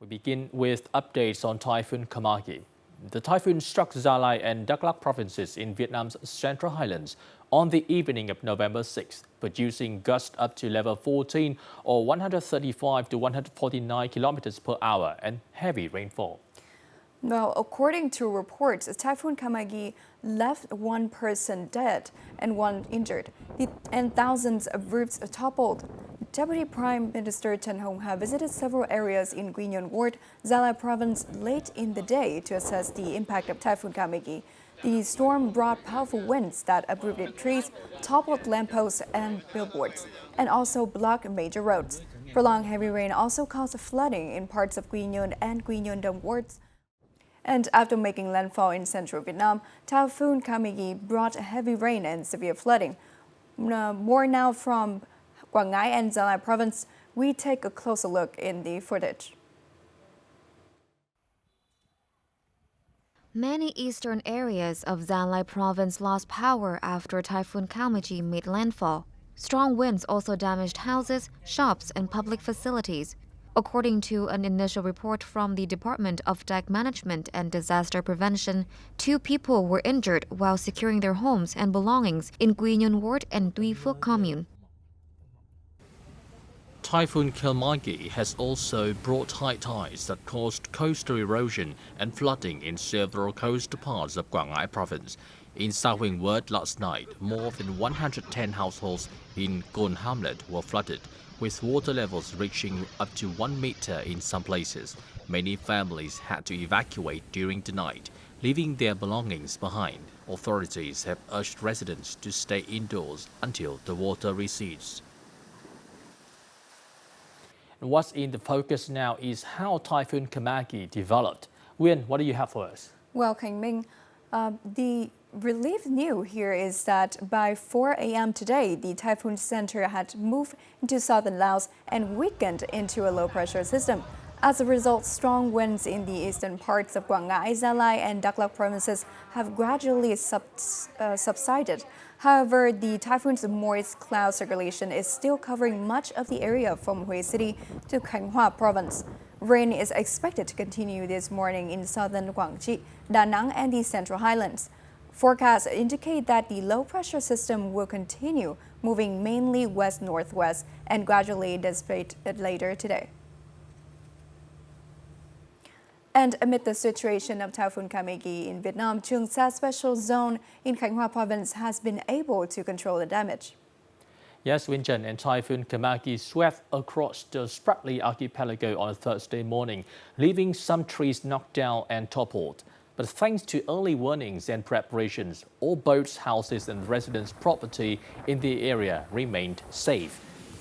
We begin with updates on Typhoon Kamaki. The typhoon struck Gia Lai and Đắk Lắk provinces in Vietnam's Central Highlands on the evening of November 6, producing gusts up to level 14 or 135 to 149 kilometers per hour and heavy rainfall. Well, according to reports, Typhoon Kalmaegi left one person dead and one injured, and thousands of roofs toppled. Deputy Prime Minister Trần Hồng Hà visited several areas in Quy Nhơn Ward, Gia Lai Province late in the day to assess the impact of Typhoon Kamaki. The storm brought powerful winds that uprooted trees, toppled lampposts and billboards, and also blocked major roads. Prolonged heavy rain also caused flooding in parts of Quy Nhơn and Quy Nhơn Đông wards. And after making landfall in central Vietnam, Typhoon Kamaki brought heavy rain and severe flooding. More now from Quảng Ngãi and Gia Lai Province. We take a closer look in the footage. Many eastern areas of Gia Lai Province lost power after Typhoon Kamaki made landfall. Strong winds also damaged houses, shops, and public facilities. According to an initial report from the Department of Dike Management and Disaster Prevention, 2 people were injured while securing their homes and belongings in Quy Nhơn Ward and Tuy Phước Commune. Typhoon Kalmaegi has also brought high tides that caused coastal erosion and flooding in several coastal parts of Quảng Ngãi province. In Southern Ward last night, more than 110 households in Cồn Hamlet were flooded, with water levels reaching up to 1 meter in some places. Many families had to evacuate during the night, leaving their belongings behind. Authorities have urged residents to stay indoors until the water recedes. What's in the focus now is how Typhoon Kamaki developed. Nguyen, what do you have for us? Well, Khánh Minh, the relief news here is that by 4 a.m. today, the typhoon center had moved into southern Laos and weakened into a low-pressure system. As a result, strong winds in the eastern parts of Quảng Ngãi, Gia Lai, and Đắk Lắk provinces have gradually subsided. However, the typhoon's moist cloud circulation is still covering much of the area from Hue City to Khánh Hòa province. Rain is expected to continue this morning in southern Quảng Trị, Da Nang, and the Central Highlands. Forecasts indicate that the low-pressure system will continue moving mainly west-northwest and gradually dissipate later today. And amid the situation of Typhoon Kamaki in Vietnam, Trường Sa Special Zone in Khánh Hòa province has been able to control the damage. Yes, wind and Typhoon Kamaki swept across the Spratly archipelago on Thursday morning, leaving some trees knocked down and toppled. But thanks to early warnings and preparations, all boats, houses and residents' property in the area remained safe.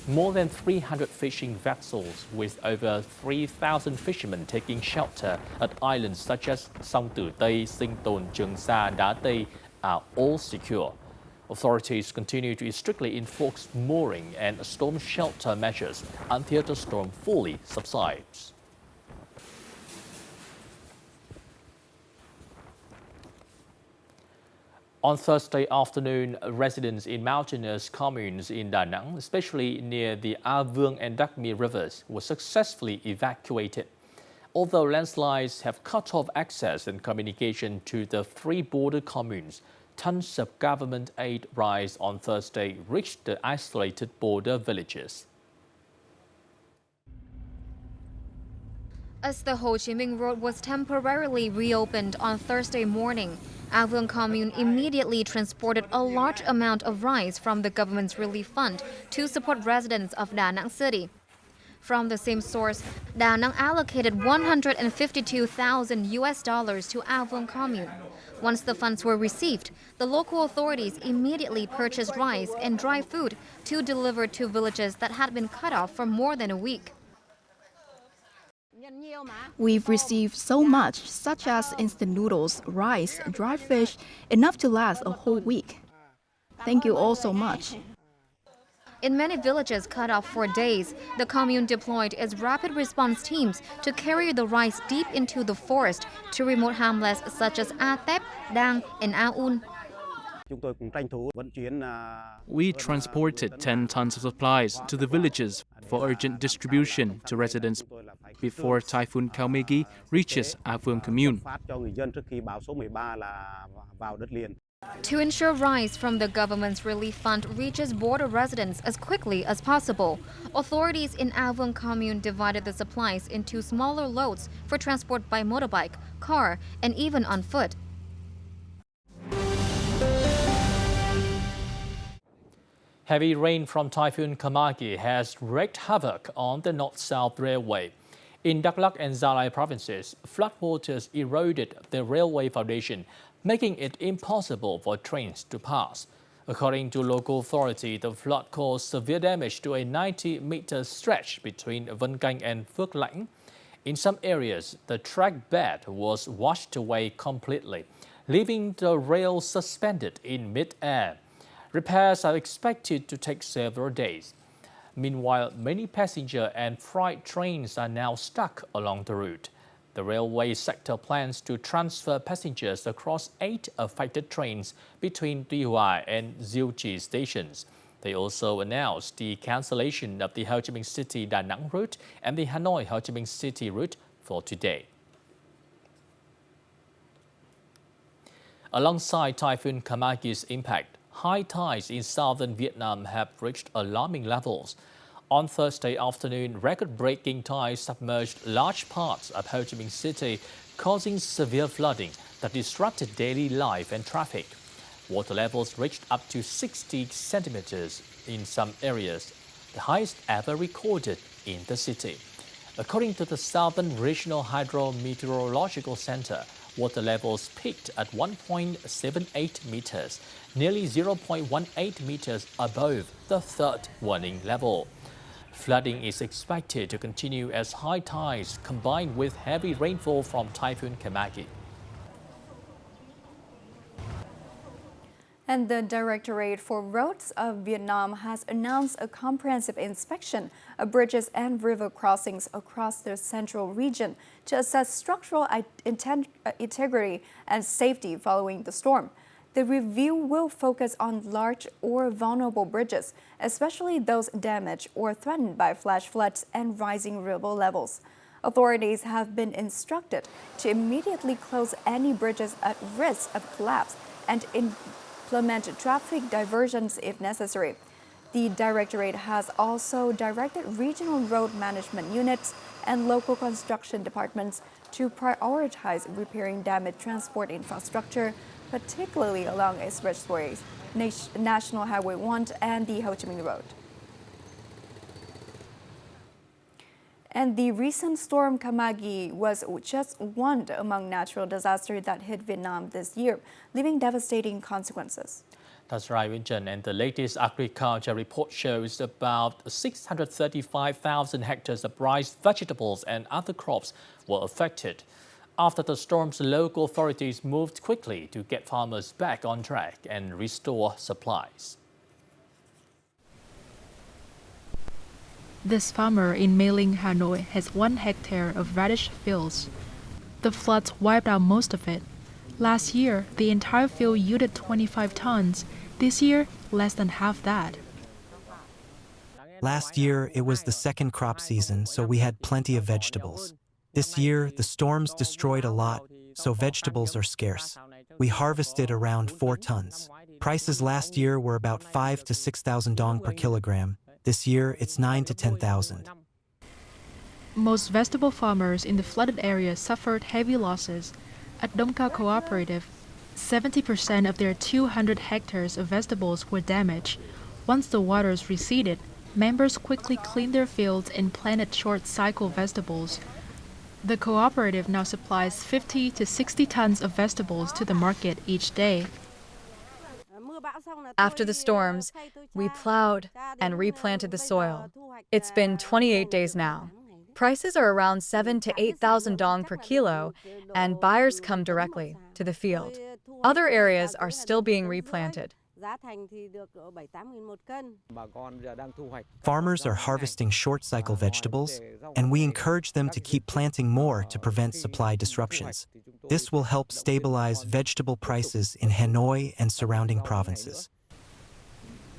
More than 300 fishing vessels with over 3,000 fishermen taking shelter at islands such as Song Tử Tây, Sinh Tồn, Trường Sa, Đá Tây are all secure. Authorities continue to strictly enforce mooring and storm shelter measures until the storm fully subsides. On Thursday afternoon, residents in mountainous communes in Da Nang, especially near the A Vương and Đắk Mi rivers, were successfully evacuated. Although landslides have cut off access and communication to the 3 border communes, tons of government aid rice on Thursday reached the isolated border villages. As the Ho Chi Minh Road was temporarily reopened on Thursday morning, A Vương Commune immediately transported a large amount of rice from the government's relief fund to support residents of Da Nang City. From the same source, Da Nang allocated $152,000 to A Vương Commune. Once the funds were received, the local authorities immediately purchased rice and dry food to deliver to villages that had been cut off for more than a week. We've received so much, such as instant noodles, rice, dry fish, enough to last a whole week. Thank you all so much. In many villages cut off for days, the commune deployed its rapid response teams to carry the rice deep into the forest to remote hamlets such as A Tép, Dang, and A Un. We transported 10 tons of supplies to the villages for urgent distribution to residents before Typhoon Kalmaegi reaches Avon commune. To ensure rice from the government's relief fund reaches border residents as quickly as possible, authorities in Avon commune divided the supplies into smaller loads for transport by motorbike, car, and even on foot. Heavy rain from Typhoon Kamaki has wreaked havoc on the North-South Railway. In Đắk Lắk and Gia Lai provinces, floodwaters eroded the railway foundation, making it impossible for trains to pass. According to local authority, the flood caused severe damage to a 90-meter stretch between Vân Canh and Phước Lãnh. In some areas, the track bed was washed away completely, leaving the rail suspended in mid-air. Repairs are expected to take several days. Meanwhile, many passenger and freight trains are now stuck along the route. The railway sector plans to transfer passengers across 8 affected trains between Tuy Hòa and Diêu Trì stations. They also announced the cancellation of the Ho Chi Minh City Đà Nẵng route and the Hanoi Ho Chi Minh City route for today. Alongside Typhoon Kamaki's impact, high tides in southern Vietnam have reached alarming levels. On Thursday afternoon, record-breaking tides submerged large parts of Ho Chi Minh City, causing severe flooding that disrupted daily life and traffic. Water levels reached up to 60 centimeters in some areas, the highest ever recorded in the city. According to the Southern Regional Hydrometeorological Center, water levels peaked at 1.78 meters, nearly 0.18 meters above the third warning level. Flooding is expected to continue as high tides combine with heavy rainfall from Typhoon Kamaki. And the Directorate for Roads of Vietnam has announced a comprehensive inspection of bridges and river crossings across the central region to assess structural integrity and safety following the storm. The review will focus on large or vulnerable bridges, especially those damaged or threatened by flash floods and rising river levels. Authorities have been instructed to immediately close any bridges at risk of collapse and implement traffic diversions if necessary. The Directorate has also directed regional road management units and local construction departments to prioritize repairing damaged transport infrastructure, particularly along expressways, National Highway 1 and the Ho Chi Minh Road. And the recent storm Kamagi was just one among natural disasters that hit Vietnam this year, leaving devastating consequences. That's right, Winchen. And the latest agriculture report shows about 635,000 hectares of rice, vegetables and other crops were affected. After the storms, local authorities moved quickly to get farmers back on track and restore supplies. This farmer in Mê Linh, Hanoi has 1 hectare of radish fields. The floods wiped out most of it. Last year, the entire field yielded 25 tons. This year, less than half that. Last year, it was the second crop season, so we had plenty of vegetables. This year, the storms destroyed a lot, so vegetables are scarce. We harvested around 4 tons. Prices last year were about 5,000 to 6,000 dong per kilogram. This year, it's 9,000 to 10,000. Most vegetable farmers in the flooded area suffered heavy losses. At Dong Cao Cooperative, 70% of their 200 hectares of vegetables were damaged. Once the waters receded, members quickly cleaned their fields and planted short-cycle vegetables. The cooperative now supplies 50 to 60 tons of vegetables to the market each day. After the storms, we plowed and replanted the soil. It's been 28 days now. Prices are around 7,000 to 8,000 dong per kilo, and buyers come directly to the field. Other areas are still being replanted. Farmers are harvesting short-cycle vegetables, and we encourage them to keep planting more to prevent supply disruptions. This will help stabilize vegetable prices in Hanoi and surrounding provinces.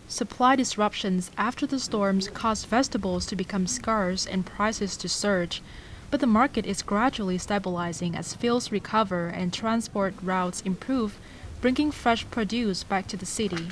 Supply disruptions after the storms caused vegetables to become scarce and prices to surge, but the market is gradually stabilizing as fields recover and transport routes improve, bringing fresh produce back to the city.